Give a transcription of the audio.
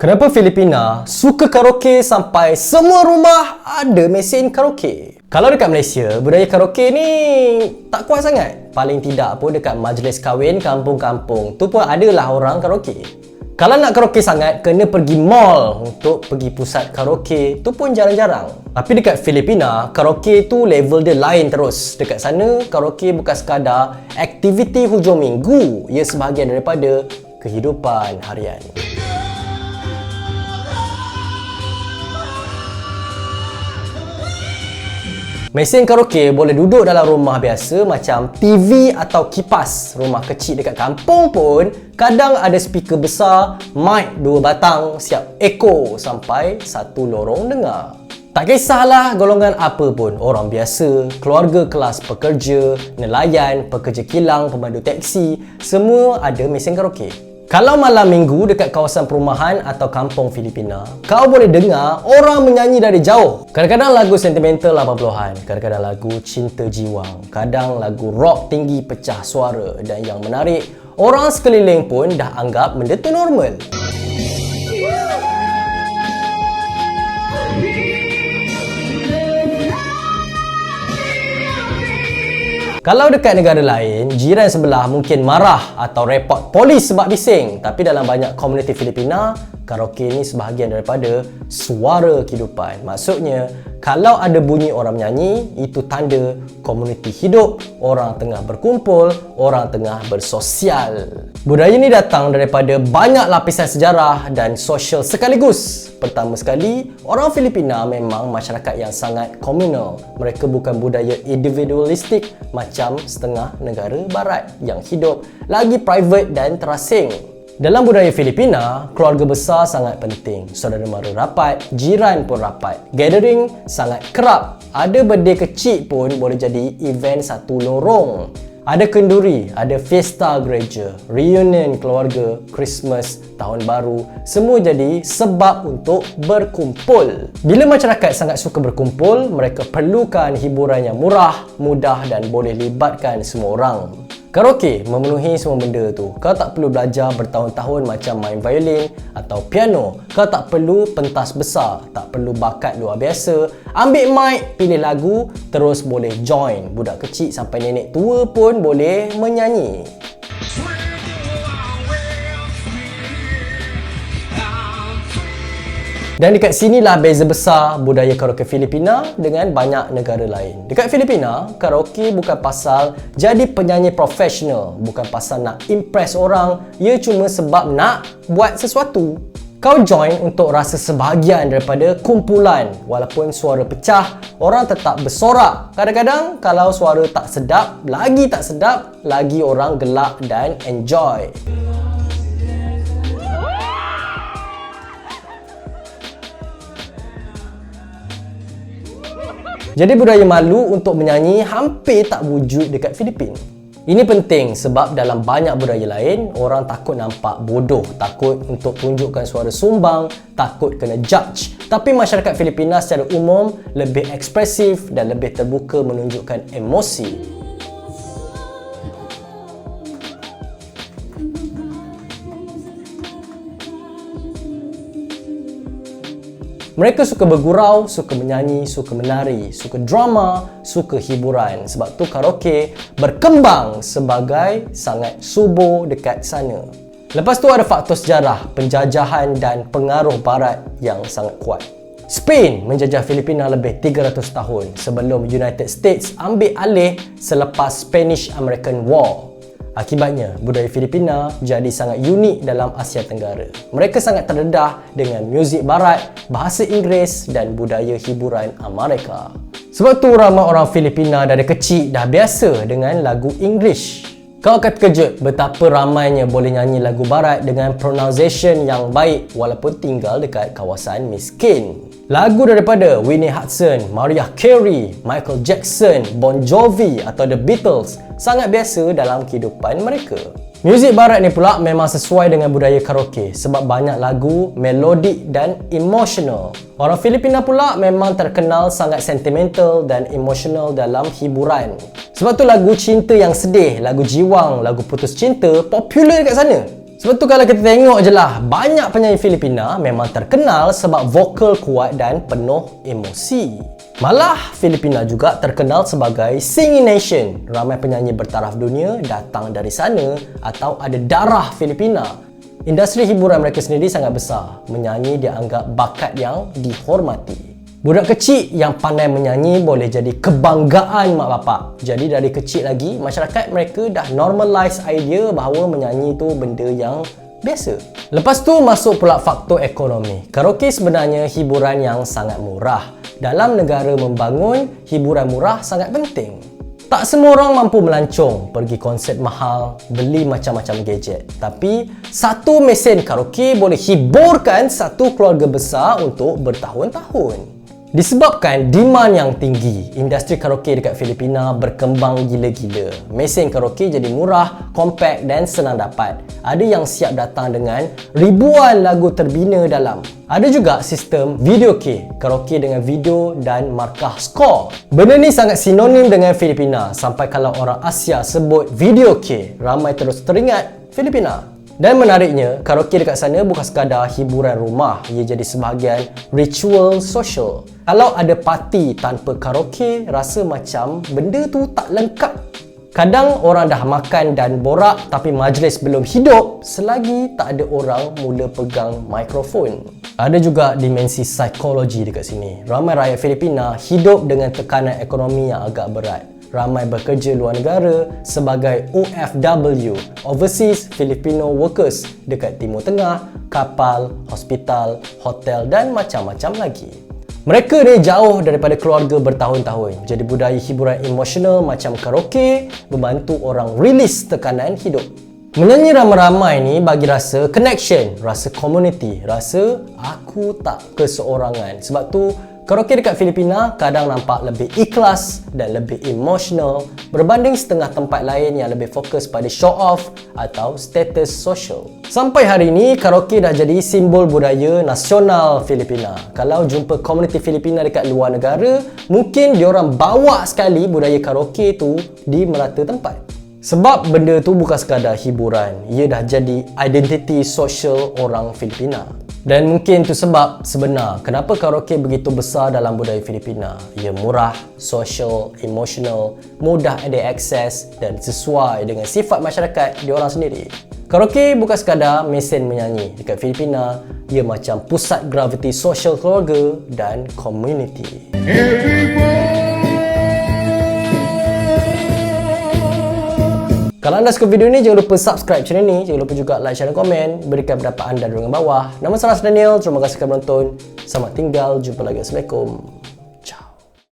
Kenapa Filipina suka karaoke sampai semua rumah ada mesin karaoke? Kalau dekat Malaysia, budaya karaoke ni tak kuat sangat. Paling tidak pun dekat majlis kahwin kampung-kampung tu pun adalah orang karaoke. Kalau nak karaoke sangat, kena pergi mall untuk pergi pusat karaoke. Tu pun jarang-jarang. Tapi dekat Filipina, karaoke tu level dia lain terus. Dekat sana, karaoke bukan sekadar aktiviti hujung minggu. Ia sebahagian daripada kehidupan harian. Mesin karaoke boleh duduk dalam rumah biasa macam TV atau kipas. Rumah kecil dekat kampung pun kadang ada speaker besar, mic 2 batang siap echo sampai satu lorong dengar. Tak kisahlah golongan apa pun, orang biasa, keluarga kelas pekerja, nelayan, pekerja kilang, pemandu teksi, semua ada mesin karaoke. Kalau malam minggu dekat kawasan perumahan atau kampung Filipina, kau boleh dengar orang menyanyi dari jauh. Kadang-kadang lagu sentimental 80-an, kadang-kadang lagu cinta jiwang, kadang lagu rock tinggi pecah suara, dan yang menarik, orang sekeliling pun dah anggap benda tu normal. Kalau dekat negara lain, jiran sebelah mungkin marah atau report polis sebab bising. Tapi dalam banyak komuniti Filipina, karaoke ni sebahagian daripada suara kehidupan. Maksudnya, kalau ada bunyi orang menyanyi, itu tanda komuniti hidup, orang tengah berkumpul, orang tengah bersosial. Budaya ni datang daripada banyak lapisan sejarah dan sosial sekaligus. Pertama sekali, orang Filipina memang masyarakat yang sangat komunal. Mereka bukan budaya individualistik macam setengah negara barat yang hidup lagi private dan terasing. Dalam budaya Filipina, keluarga besar sangat penting. Saudara mara rapat, jiran pun rapat. Gathering sangat kerap. Ada birthday kecil pun boleh jadi event satu lorong. Ada kenduri, ada fiesta gereja, reunion keluarga, Christmas, tahun baru, semua jadi sebab untuk berkumpul. Bila masyarakat sangat suka berkumpul, mereka perlukan hiburan yang murah, mudah dan boleh libatkan semua orang. Karaoke memenuhi semua benda tu. Kau tak perlu belajar bertahun-tahun macam main violin atau piano. Kau tak perlu pentas besar, tak perlu bakat luar biasa. Ambil mic, pilih lagu, terus boleh join. Budak kecil sampai nenek tua pun boleh menyanyi. Dan dekat sinilah beza besar budaya karaoke Filipina dengan banyak negara lain. Dekat Filipina, karaoke bukan pasal jadi penyanyi profesional, bukan pasal nak impress orang, ia cuma sebab nak buat sesuatu. Kau join untuk rasa sebahagian daripada kumpulan. Walaupun suara pecah, orang tetap bersorak. Kadang-kadang kalau suara tak sedap, lagi orang gelak dan enjoy. Jadi budaya malu untuk menyanyi hampir tak wujud dekat Filipina. Ini penting sebab dalam banyak budaya lain, orang takut nampak bodoh, takut untuk tunjukkan suara sumbang, takut kena judge. Tapi masyarakat Filipina secara umum lebih ekspresif dan lebih terbuka menunjukkan emosi. Mereka suka bergurau, suka menyanyi, suka menari, suka drama, suka hiburan. Sebab tu karaoke berkembang sebagai sangat subur dekat sana. Lepas tu ada faktor sejarah, penjajahan dan pengaruh barat yang sangat kuat. Spain menjajah Filipina lebih 300 tahun sebelum United States ambil alih selepas Spanish-American War. Akibatnya, budaya Filipina jadi sangat unik dalam Asia Tenggara. Mereka sangat terdedah dengan muzik barat, bahasa Inggeris dan budaya hiburan Amerika. Sebab tu ramai orang Filipina dari kecil dah biasa dengan lagu English. Kau akan terkejut betapa ramainya boleh nyanyi lagu barat dengan pronunciation yang baik walaupun tinggal dekat kawasan miskin. Lagu daripada Whitney Houston, Mariah Carey, Michael Jackson, Bon Jovi atau The Beatles sangat biasa dalam kehidupan mereka. Muzik barat ni pula memang sesuai dengan budaya karaoke sebab banyak lagu melodik dan emotional. Orang Filipina pula memang terkenal sangat sentimental dan emotional dalam hiburan. Sebab tu lagu cinta yang sedih, lagu jiwang, lagu putus cinta popular dekat sana. Sebab tu kalau kita tengok je lah, banyak penyanyi Filipina memang terkenal sebab vokal kuat dan penuh emosi. Malah Filipina juga terkenal sebagai Singing Nation. Ramai penyanyi bertaraf dunia datang dari sana atau ada darah Filipina. Industri hiburan mereka sendiri sangat besar. Menyanyi dianggap bakat yang dihormati. Budak kecil yang pandai menyanyi boleh jadi kebanggaan mak bapak. Jadi dari kecil lagi, masyarakat mereka dah normalize idea bahawa menyanyi tu benda yang biasa. Lepas tu masuk pula faktor ekonomi. Karaoke sebenarnya hiburan yang sangat murah. Dalam negara membangun, hiburan murah sangat penting. Tak semua orang mampu melancong, pergi konsert mahal, beli macam-macam gadget. Tapi, satu mesin karaoke boleh hiburkan satu keluarga besar untuk bertahun-tahun. Disebabkan demand yang tinggi, industri karaoke dekat Filipina berkembang gila-gila. Mesin karaoke jadi murah, compact dan senang dapat. Ada yang siap datang dengan ribuan lagu terbina dalam. Ada juga sistem video karaoke dengan video dan markah skor. Benda ni sangat sinonim dengan Filipina, sampai kalau orang Asia sebut video ramai terus teringat Filipina. Dan menariknya, karaoke dekat sana bukan sekadar hiburan rumah, ia jadi sebahagian ritual social. Kalau ada parti tanpa karaoke, rasa macam benda tu tak lengkap. Kadang orang dah makan dan borak tapi majlis belum hidup selagi tak ada orang mula pegang mikrofon. Ada juga dimensi psikologi dekat sini. Ramai rakyat Filipina hidup dengan tekanan ekonomi yang agak berat. Ramai bekerja luar negara sebagai OFW, Overseas Filipino Workers, dekat Timur Tengah, kapal, hospital, hotel dan macam-macam lagi. Mereka ni jauh daripada keluarga bertahun-tahun. Jadi budaya hiburan emosional macam karaoke membantu orang release tekanan hidup. Menyanyi ramai-ramai ni bagi rasa connection, rasa community, rasa aku tak keseorangan. Sebab tu karaoke dekat Filipina kadang nampak lebih ikhlas dan lebih emotional berbanding setengah tempat lain yang lebih fokus pada show off atau status social. Sampai hari ini, karaoke dah jadi simbol budaya nasional Filipina. Kalau jumpa komuniti Filipina dekat luar negara, mungkin diorang bawa sekali budaya karaoke tu di merata tempat. Sebab benda tu bukan sekadar hiburan, ia dah jadi identiti sosial orang Filipina. Dan mungkin tu sebab sebenar kenapa karaoke begitu besar dalam budaya Filipina. Ia murah, social, emotional, mudah diakses dan sesuai dengan sifat masyarakat diorang sendiri. Karaoke bukan sekadar mesin menyanyi. Dekat Filipina, ia macam pusat graviti sosial keluarga dan community. Kalau anda suka video ni, jangan lupa subscribe channel ni. Jangan lupa juga like, share dan komen. Berikan pendapat anda di ruangan bawah. Nama saya Daniel. Terima kasih kerana menonton. Selamat tinggal. Jumpa lagi. Assalamualaikum.